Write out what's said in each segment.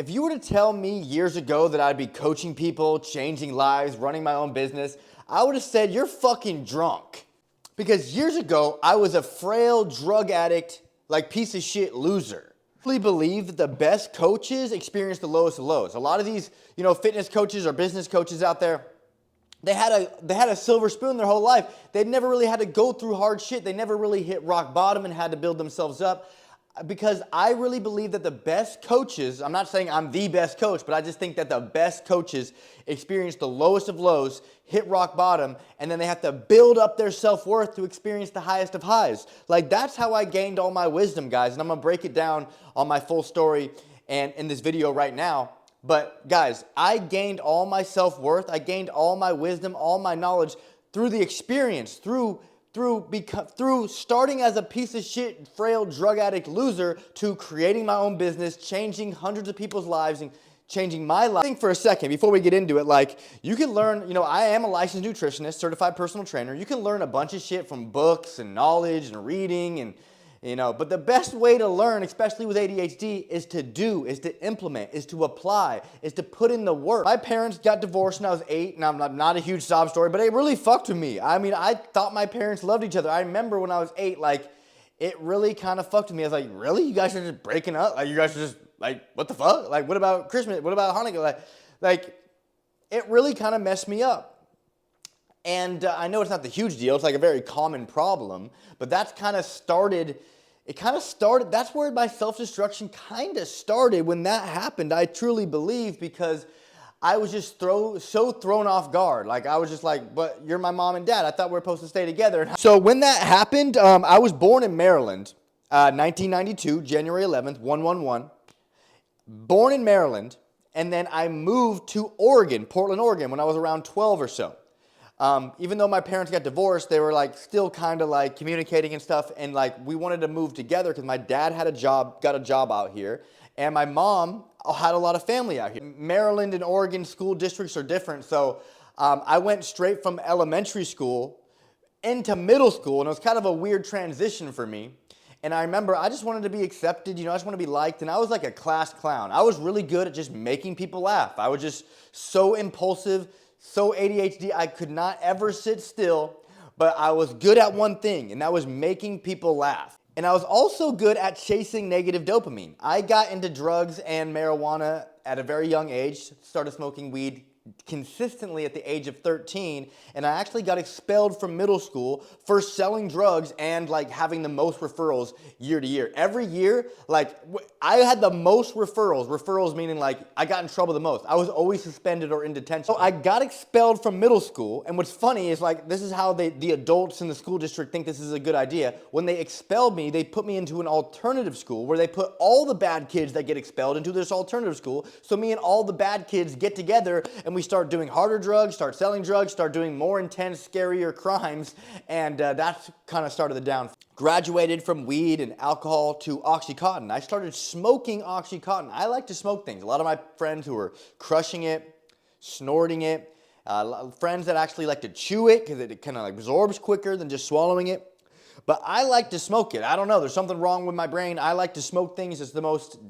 If you were to tell me years ago that I'd be coaching people, changing lives, running my own business, I would have said, you're fucking drunk. Because years ago, I was a frail drug addict, like piece of shit loser. I really believe that the best coaches experience the lowest of lows. A lot of these, fitness coaches or business coaches out there, they had a silver spoon their whole life. They'd never really had to go through hard shit. They never really hit rock bottom and had to build themselves up. Because I really believe that the best coaches, I'm not saying I'm the best coach, but I just think that the best coaches experience the lowest of lows, hit rock bottom, and then they have to build up their self-worth to experience the highest of highs. Like, that's how I gained all my wisdom, guys, and I'm gonna break it down on my full story and in this video right now. But guys, I gained all my self-worth, I gained all my wisdom, all my knowledge through the experience, through starting as a piece of shit, frail, drug addict loser to creating my own business, changing hundreds of people's lives and changing my life. Think for a second before we get into it, like, you can learn, I am a licensed nutritionist, certified personal trainer. You can learn a bunch of shit from books and knowledge and reading and but the best way to learn, especially with ADHD, is to do, is to implement, is to apply, is to put in the work. My parents got divorced when I was 8, and I'm not a huge sob story, but it really fucked with me. I mean, I thought my parents loved each other. I remember when I was 8, like, it really kind of fucked with me. I was like, really? You guys are just breaking up? Like, you guys are just, like, what the fuck? Like, what about Christmas? What about Hanukkah? Like it really kind of messed me up. And I know it's not the huge deal. It's like a very common problem. But that's kind of started, that's where my self-destruction kind of started when that happened. I truly believe, because I was just so thrown off guard. Like, I was just like, but you're my mom and dad. I thought we were supposed to stay together. So when that happened, I was born in Maryland, 1992, January 11th, 111. Born in Maryland. And then I moved to Oregon, Portland, Oregon, when I was around 12 or so. Even though my parents got divorced, they were like still kind of like communicating and stuff, and like we wanted to move together because my dad got a job out here, and my mom had a lot of family out here. Maryland and Oregon school districts are different, so I went straight from elementary school into middle school, and it was kind of a weird transition for me. And I remember I just wanted to be accepted, I just wanted to be liked, and I was like a class clown. I was really good at just making people laugh. I was just so impulsive, so ADHD, I could not ever sit still, but I was good at one thing, and that was making people laugh. And I was also good at chasing negative dopamine. I got into drugs and marijuana at a very young age, started smoking weed consistently at the age of 13, and I actually got expelled from middle school for selling drugs and like having the most referrals year to year. Every year, like I had the most referrals meaning like I got in trouble the most. I was always suspended or in detention. So I got expelled from middle school, and what's funny is like this is how the adults in the school district think this is a good idea. When they expelled me, they put me into an alternative school where they put all the bad kids that get expelled into this alternative school. So me and all the bad kids get together and we start doing harder drugs, start selling drugs, start doing more intense, scarier crimes, and that's kind of started the downfall. Graduated from weed and alcohol to Oxycontin. I started smoking Oxycontin. I like to smoke things. A lot of my friends who were crushing it, snorting it, friends that actually like to chew it because it kind of like absorbs quicker than just swallowing it. But I like to smoke it. I don't know. There's something wrong with my brain. I like to smoke things. It's the most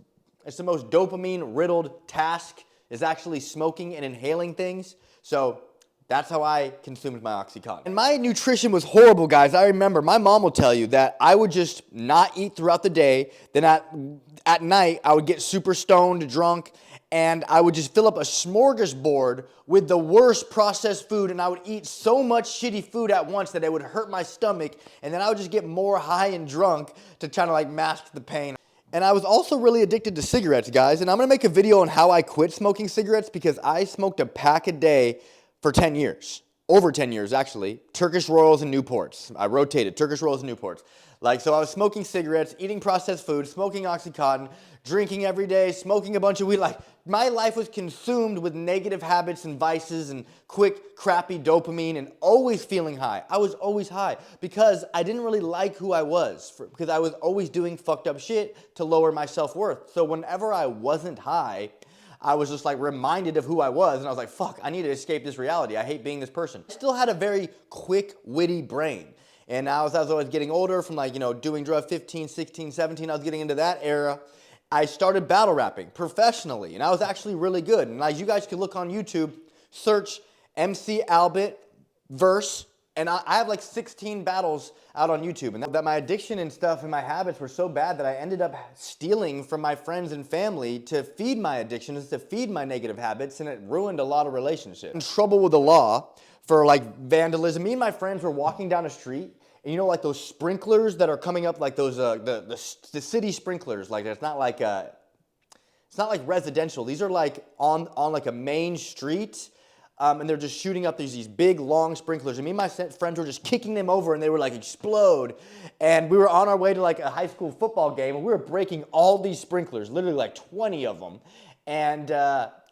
dopamine-riddled task is actually smoking and inhaling things. So that's how I consumed my Oxycontin. And my nutrition was horrible, guys. I remember my mom will tell you that I would just not eat throughout the day. Then at night, I would get super stoned, drunk, and I would just fill up a smorgasbord with the worst processed food, and I would eat so much shitty food at once that it would hurt my stomach, and then I would just get more high and drunk to try to like mask the pain. And I was also really addicted to cigarettes, guys. And I'm going to make a video on how I quit smoking cigarettes because I smoked a pack a day for 10 years. Over 10 years, actually. Turkish Royals and Newports. I rotated Turkish Royals and Newports. So I was smoking cigarettes, eating processed food, smoking Oxycontin, drinking every day, smoking a bunch of weed. My life was consumed with negative habits and vices and quick, crappy dopamine and always feeling high. I was always high because I didn't really like who I was because I was always doing fucked up shit to lower my self-worth. So whenever I wasn't high, I was just like reminded of who I was, and I was like, fuck, I need to escape this reality. I hate being this person. I still had a very quick, witty brain. And now as I was getting older from doing drugs, 15, 16, 17, I was getting into that era. I started battle rapping professionally, and I was actually really good. And as you guys can look on YouTube, search MC Albert verse, and I have like 16 battles out on YouTube. And that my addiction and stuff and my habits were so bad that I ended up stealing from my friends and family to feed my addictions, to feed my negative habits, and it ruined a lot of relationships. In trouble with the law for like vandalism. Me and my friends were walking down a street, and you know, like those sprinklers that are coming up, like those the city sprinklers. Like it's not like residential. These are like on like a main street, and they're just shooting up these big long sprinklers. And me and my friends were just kicking them over, and they were like explode. And we were on our way to like a high school football game, and we were breaking all these sprinklers, literally like 20 of them, and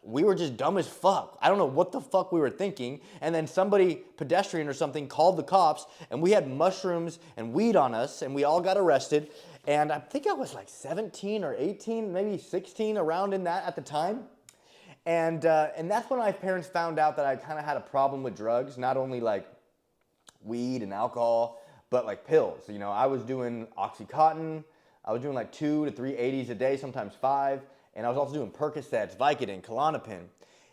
we were just dumb as fuck. I don't know what the fuck we were thinking. And then somebody, pedestrian or something, called the cops, and we had mushrooms and weed on us, and we all got arrested. And I think I was like 17 or 18, maybe 16, around in that at the time. And that's when my parents found out that I kind of had a problem with drugs, not only like weed and alcohol, but like pills. You know, I was doing Oxycontin. I was doing like 2 to 3 80s a day, sometimes 5. And I was also doing Percocets, Vicodin, Klonopin.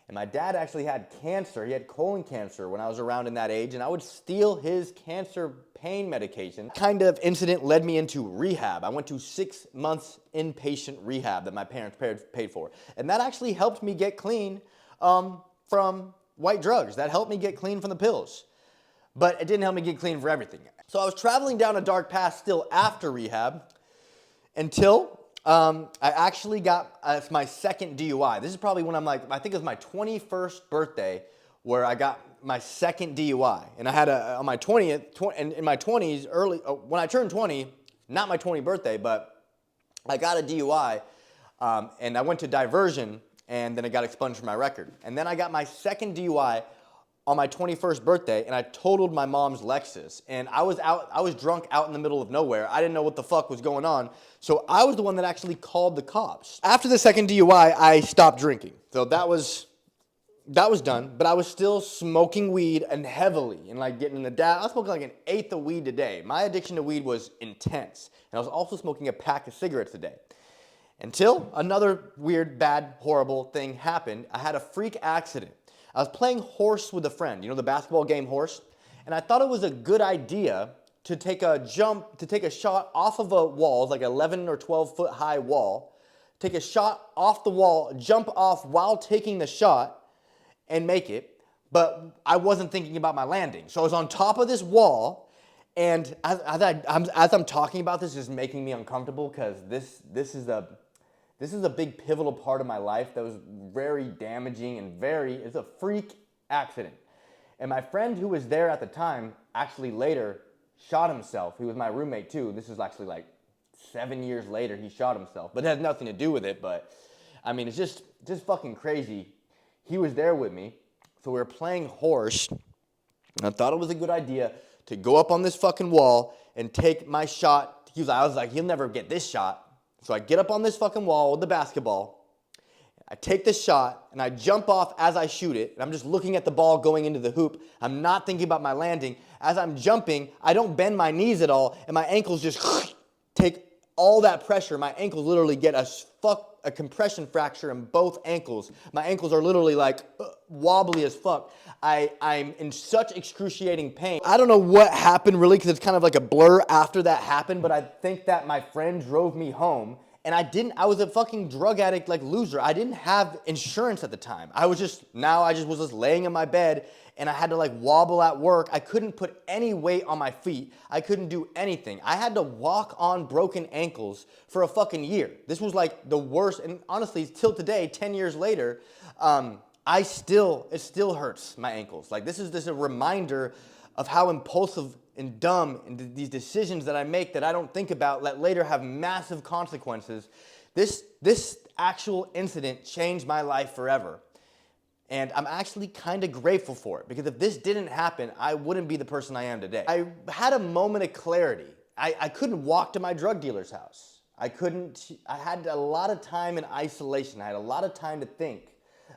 And my dad actually had cancer. He had colon cancer when I was around in that age, and I would steal his cancer pain medication. That kind of incident led me into rehab. I went to 6 months inpatient rehab that my parents paid for. And that actually helped me get clean from white drugs. That helped me get clean from the pills. But it didn't help me get clean for everything. So I was traveling down a dark path still after rehab until I actually got my second DUI. This is probably when I'm like, I think it was my 21st birthday where I got my second DUI. And I had on my 20th, in my 20s, early, when I turned 20, not my 20th birthday, but I got a DUI, and I went to diversion, and then I got expunged from my record. And then I got my second DUI on my 21st birthday, and I totaled my mom's Lexus. And I was drunk out in the middle of nowhere. I didn't know what the fuck was going on. So I was the one that actually called the cops. After the second DUI, I stopped drinking. So that was done, but I was still smoking weed and heavily, and like getting in the I was smoking like an eighth of weed a day. My addiction to weed was intense. And I was also smoking a pack of cigarettes a day. Until another weird, bad, horrible thing happened. I had a freak accident. I was playing horse with a friend, you know, the basketball game Horse, and I thought it was a good idea to take a shot off of a wall, like an 11 or 12 foot high wall, take a shot off the wall, jump off while taking the shot, and make it, but I wasn't thinking about my landing. So I was on top of this wall, and as I'm talking about this, it's making me uncomfortable because this is a big pivotal part of my life that was very damaging and it's a freak accident. And my friend who was there at the time actually later shot himself. He was my roommate too. This is actually like 7 years later he shot himself. But it has nothing to do with it. But I mean, it's just fucking crazy. He was there with me. So we were playing horse. And I thought it was a good idea to go up on this fucking wall and take my shot. I was like, he'll never get this shot. So I get up on this fucking wall with the basketball, I take this shot, and I jump off as I shoot it, and I'm just looking at the ball going into the hoop. I'm not thinking about my landing. As I'm jumping, I don't bend my knees at all, and my ankles just take all that pressure. My ankles literally get a compression fracture in both ankles. My ankles are literally like wobbly as fuck. I'm in such excruciating pain. I don't know what happened really, because it's kind of like a blur after that happened, but I think that my friend drove me home, and I was a fucking drug addict, like loser. I didn't have insurance at the time. I was just laying in my bed, and I had to like wobble at work. I couldn't put any weight on my feet. I couldn't do anything. I had to walk on broken ankles for a fucking year. This was like the worst, and honestly, till today, 10 years later, it still hurts my ankles. Like this is a reminder of how impulsive and dumb and these decisions that I make that I don't think about that later have massive consequences. This actual incident changed my life forever. And I'm actually kind of grateful for it, because if this didn't happen, I wouldn't be the person I am today. I had a moment of clarity. I couldn't walk to my drug dealer's house. I had a lot of time in isolation. I had a lot of time to think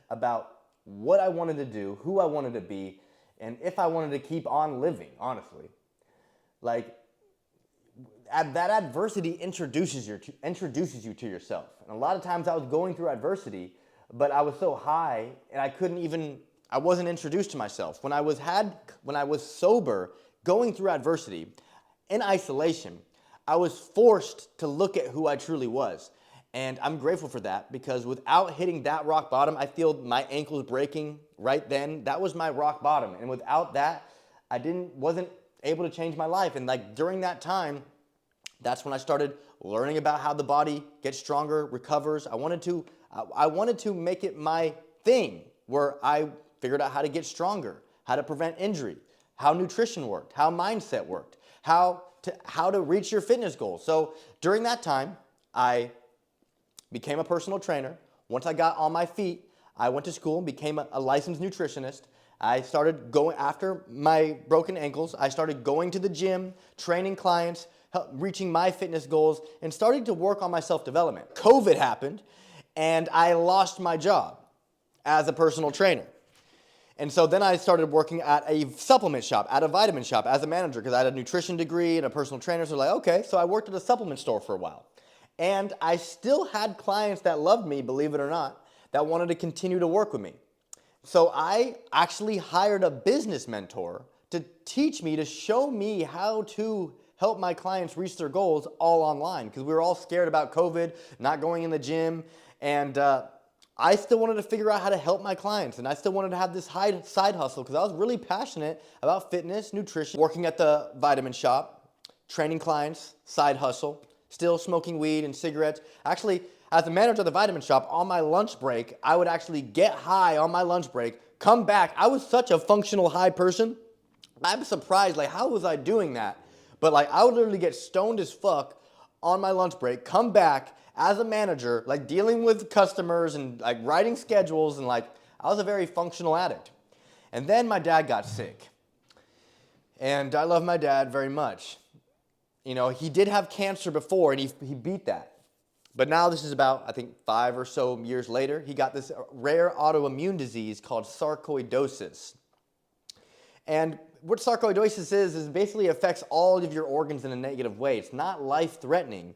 about what I wanted to do, who I wanted to be, and if I wanted to keep on living, honestly. Like, that adversity introduces you to yourself. And a lot of times I was going through adversity, but I was so high and I wasn't introduced to myself. When I was sober, going through adversity, in isolation, I was forced to look at who I truly was. And I'm grateful for that, because without hitting that rock bottom, I feel my ankles breaking right then. That was my rock bottom. And without that, I wasn't able to change my life. And like during that time, that's when I started learning about how the body gets stronger, recovers. I wanted to make it my thing, where I figured out how to get stronger, how to prevent injury, how nutrition worked, how mindset worked, how to reach your fitness goals. So during that time, I became a personal trainer. Once I got on my feet, I went to school and became a licensed nutritionist. I started going, after my broken ankles, I started going to the gym, training clients, reaching my fitness goals, and starting to work on my self-development. COVID happened, and I lost my job as a personal trainer. And so then I started working at a supplement shop, at a vitamin shop as a manager, because I had a nutrition degree and a personal trainer. So like, okay, so I worked at a supplement store for a while. And I still had clients that loved me, believe it or not, that wanted to continue to work with me. So I actually hired a business mentor to teach me, to show me how to help my clients reach their goals all online, because we were all scared about COVID, not going in the gym, and I still wanted to figure out how to help my clients, and I still wanted to have this side hustle, because I was really passionate about fitness, nutrition, working at the vitamin shop, training clients, side hustle, still smoking weed and cigarettes. Actually, as a manager of the vitamin shop, on my lunch break, I would actually get high on my lunch break, come back. I was such a functional high person. I'm surprised, like, how was I doing that? But like, I would literally get stoned as fuck on my lunch break, come back as a manager, like dealing with customers and like writing schedules, and like, I was a very functional addict. And then my dad got sick. And I love my dad very much. You know, he did have cancer before, and he beat that. But now this is about, I think, 5 or so years later, he got this rare autoimmune disease called sarcoidosis. And what sarcoidosis is basically affects all of your organs in a negative way. It's not life-threatening,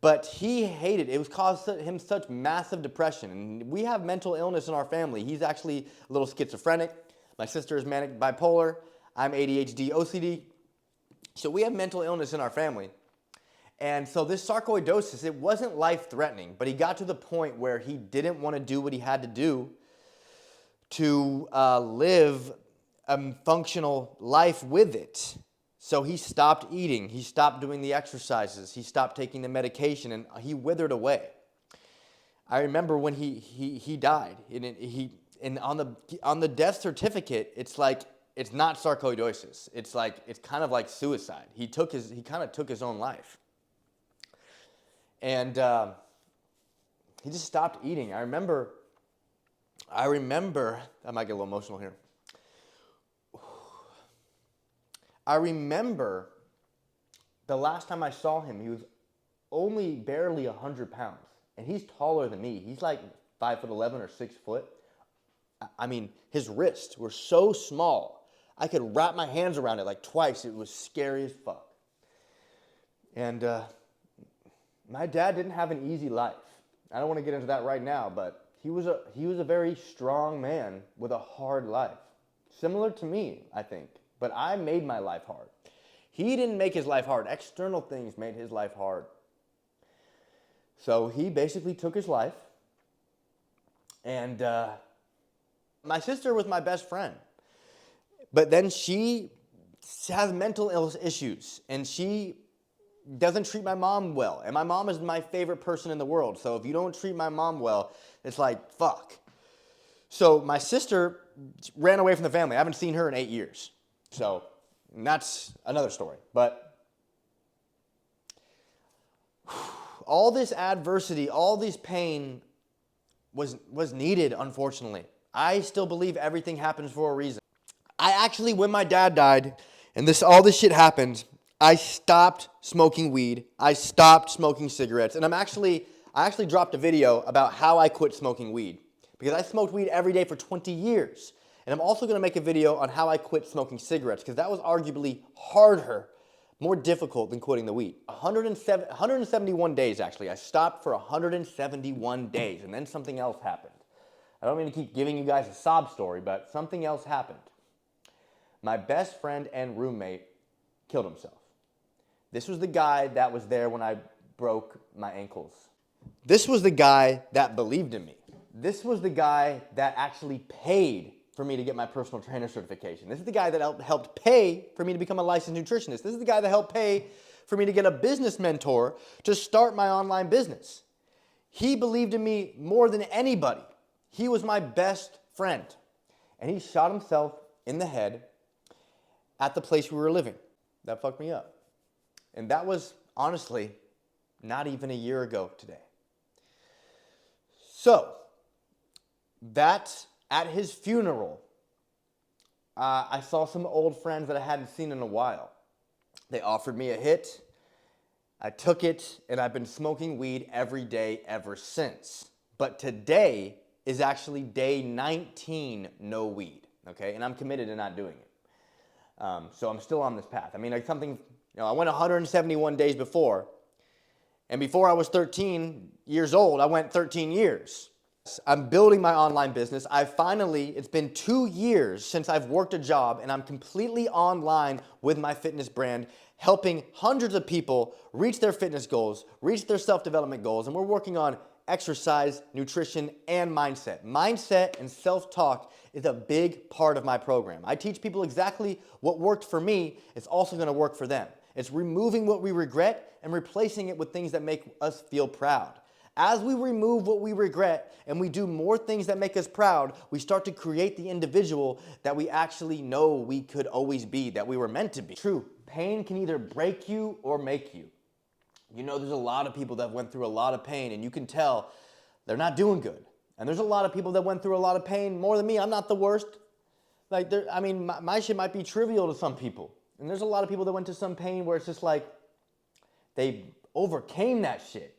but he hated it. It was caused him such massive depression. And we have mental illness in our family. He's actually a little schizophrenic. My sister is manic bipolar. I'm ADHD, OCD. So we have mental illness in our family. And so this sarcoidosis, it wasn't life-threatening, but he got to the point where he didn't want to do what he had to do to live a functional life with it. So he stopped eating, he stopped doing the exercises, he stopped taking the medication, and he withered away. I remember when he died, and on the death certificate, it's like, it's not sarcoidosis. It's kind of like suicide. He kind of took his own life. And he just stopped eating. I remember, I might get a little emotional here. I remember the last time I saw him, he was only barely 100 pounds. And he's taller than me. He's like 5'11" or 6 foot. I mean, his wrists were so small, I could wrap my hands around it like twice. It was scary as fuck. And my dad didn't have an easy life. I don't want to get into that right now, but he was a very strong man with a hard life. Similar to me, I think. But I made my life hard. He didn't make his life hard. External things made his life hard. So he basically took his life. And my sister was my best friend. But then she has mental illness issues. And she doesn't treat my mom well. And my mom is my favorite person in the world. So if you don't treat my mom well, it's like, fuck. So my sister ran away from the family. I haven't seen her in 8 years. So that's another story. But all this adversity, all this pain was needed, unfortunately. I still believe everything happens for a reason. I actually, when my dad died and all this shit happened, I stopped smoking weed. I stopped smoking cigarettes. And I actually dropped a video about how I quit smoking weed, because I smoked weed every day for 20 years. And I'm also going to make a video on how I quit smoking cigarettes, because that was arguably harder, More difficult than quitting the weed. 171 days, actually. I stopped for 171 days, and then something else happened. I don't mean to keep giving you guys a sob story, but something else happened. My best friend and roommate killed himself. This was the guy that was there when I broke my ankles. This was the guy that believed in me. This was the guy that actually paid for me to get my personal trainer certification. This is the guy that helped pay for me to become a licensed nutritionist. This is the guy that helped pay for me to get a business mentor to start my online business. He believed in me more than anybody. He was my best friend. And he shot himself in the head at the place we were living. That fucked me up. And that was, honestly, not even a year ago today. So, that at his funeral, I saw some old friends that I hadn't seen in a while. They offered me a hit. I took it, and I've been smoking weed every day ever since. But today is actually day 19 no weed, okay? And I'm committed to not doing it. So I'm still on this path. I mean, like something, I went 171 days before, and before I was 13 years old, I went 13 years. I'm building my online business. It's been 2 years since I've worked a job, and I'm completely online with my fitness brand, helping hundreds of people reach their fitness goals, reach their self-development goals, and we're working on exercise, nutrition, and mindset. Mindset and self-talk is a big part of my program. I teach people exactly what worked for me. It's also going to work for them. It's removing what we regret and replacing it with things that make us feel proud. As we remove what we regret and we do more things that make us proud, we start to create the individual that we actually know we could always be, that we were meant to be. True, pain can either break you or make you. You know, there's a lot of people that went through a lot of pain, and you can tell they're not doing good. And there's a lot of people that went through a lot of pain more than me. I'm not the worst. Like, my shit might be trivial to some people. And there's a lot of people that went to some pain where it's just like they overcame that shit.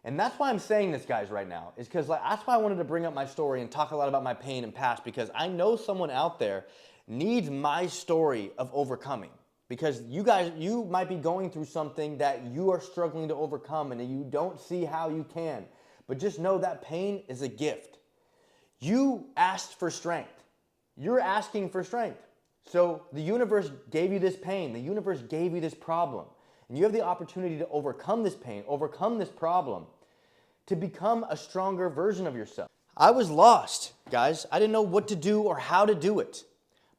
And that's why I'm saying this, guys, right now, is because that's why I wanted to bring up my story and talk a lot about my pain and past, because I know someone out there needs my story of overcoming. Because you might be going through something that you are struggling to overcome and you don't see how you can. But just know that pain is a gift. You asked for strength. You're asking for strength. So the universe gave you this pain. The universe gave you this problem. And you have the opportunity to overcome this pain, overcome this problem, to become a stronger version of yourself. I was lost, guys. I didn't know what to do or how to do it.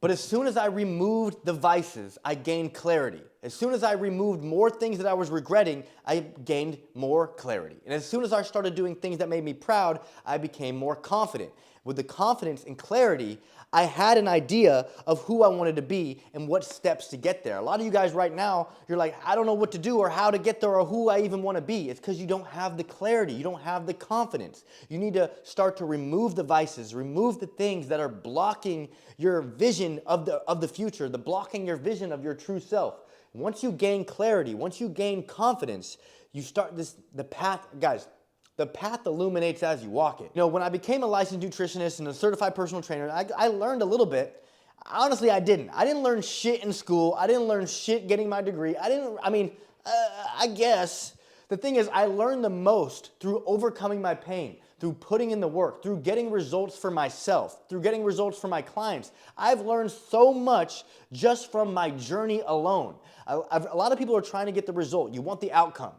But as soon as I removed the vices, I gained clarity. As soon as I removed more things that I was regretting, I gained more clarity. And as soon as I started doing things that made me proud, I became more confident. With the confidence and clarity, I had an idea of who I wanted to be and what steps to get there. A lot of you guys right now, you're like, I don't know what to do or how to get there or who I even want to be. It's because you don't have the clarity. You don't have the confidence. You need to start to remove the vices, remove the things that are blocking your vision of the future, blocking your vision of your true self. Once you gain clarity, once you gain confidence, you start the path, guys. The path illuminates as you walk it. You know, when I became a licensed nutritionist and a certified personal trainer, I learned a little bit. Honestly, I didn't. I didn't learn shit in school. I didn't learn shit getting my degree. I guess. The thing is, I learned the most through overcoming my pain, through putting in the work, through getting results for myself, through getting results for my clients. I've learned so much just from my journey alone. A lot of people are trying to get the result. You want the outcome.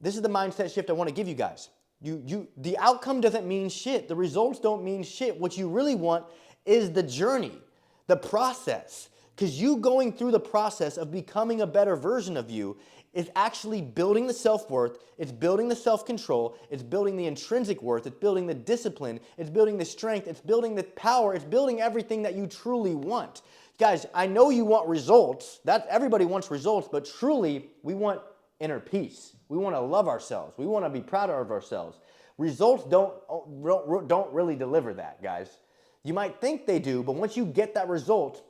This is the mindset shift I want to give you guys. The outcome doesn't mean shit. The results don't mean shit. What you really want is the journey, the process. Because you going through the process of becoming a better version of you is actually building the self-worth, it's building the self-control, it's building the intrinsic worth, it's building the discipline, it's building the strength, it's building the power, it's building everything that you truly want. Guys, I know you want results. Everybody wants results, but truly, we want inner peace. We want to love ourselves. We want to be proud of ourselves. Results don't really deliver that, guys. You might think they do, but once you get that result,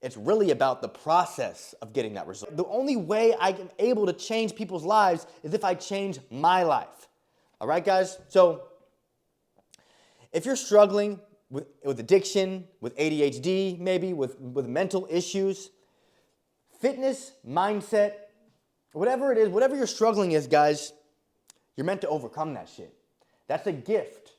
it's really about the process of getting that result. The only way I am able to change people's lives is if I change my life. All right, guys? So if you're struggling with addiction, with ADHD, maybe with mental issues, fitness, mindset, whatever it is, whatever your struggling is, guys, you're meant to overcome that shit. That's a gift.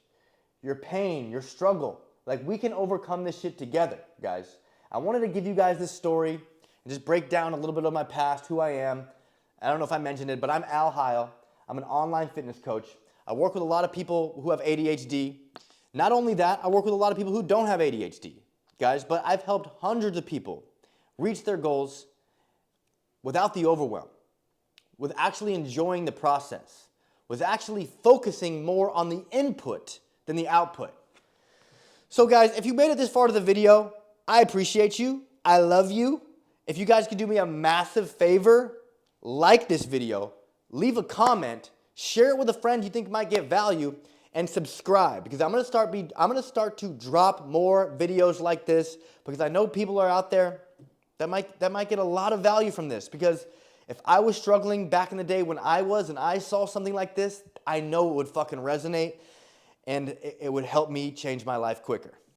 Your pain, your struggle. Like, we can overcome this shit together, guys. I wanted to give you guys this story and just break down a little bit of my past, who I am. I don't know if I mentioned it, but I'm Al Heil. I'm an online fitness coach. I work with a lot of people who have ADHD. Not only that, I work with a lot of people who don't have ADHD, guys, but I've helped hundreds of people reach their goals without the overwhelm, with actually enjoying the process, with actually focusing more on the input than the output. So guys, if you made it this far to the video, I appreciate you. I love you. If you guys could do me a massive favor, like this video, leave a comment, share it with a friend you think might get value, and subscribe, because I'm gonna start to drop more videos like this, because I know people are out there that might get a lot of value from this. Because if I was struggling back in the day when and I saw something like this, I know it would fucking resonate, and it would help me change my life quicker.